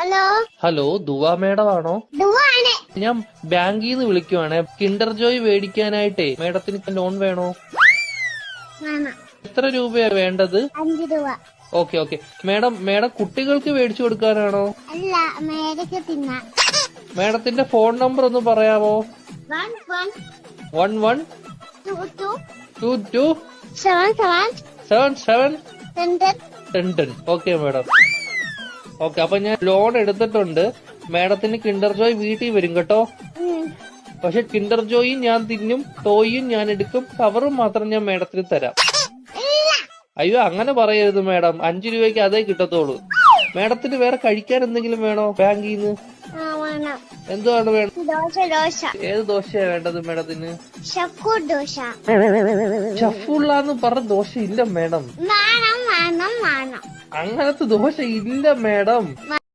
Hello hello ദുവാ madam ആണോ? ദുവാണ്. ഞാൻ ബാങ്കിൽ നിന്ന് വിളിക്കുവാണേ. കിൻഡർ ജോയ് മേടിക്കാനായിട്ടേ മേഡത്തിന് ലോൺ വേണോ? വേണം. എത്ര രൂപയാ വേണ്ടത്? 5 രൂപ. ഓക്കെ മേഡം കുട്ടികൾക്ക് മേടിച്ചു കൊടുക്കാനാണോ? അല്ല, മേടിക്ക് തിന്നാൻ. മേഡത്തിന്റെ ഫോൺ നമ്പർ ഒന്ന് പറയാമോ? 1122777710. Okay madam. ഓക്കെ, അപ്പൊ ഞാൻ ലോൺ എടുത്തിട്ടുണ്ട്. മേഡത്തിന് കിൻഡർ ജോയ് വീട്ടിൽ വരും കേട്ടോ. പക്ഷെ കിൻഡർ ജോയും ഞാൻ തിന്നും, ടോയും ഞാൻ എടുക്കും, കവറും മാത്രം ഞാൻ മേഡത്തിന് തരാം. അയ്യോ, അങ്ങനെ പറയരുത് മേഡം. 5 രൂപയ്ക്ക് അതേ കിട്ടത്തോളൂ. മേഡത്തിന് വേറെ കഴിക്കാൻ എന്തെങ്കിലും വേണോ ബാങ്കിൽ നിന്ന്? എന്തുവാണ് വേണം? ഏത് ദോശയാ വേണ്ടത് മേഡത്തിന്? ഷഫുള്ളാന്ന് പറഞ്ഞ ദോശ ഇല്ല മേഡം. അങ്ങനത്തെ ദോശ ഇല്ല മേഡം.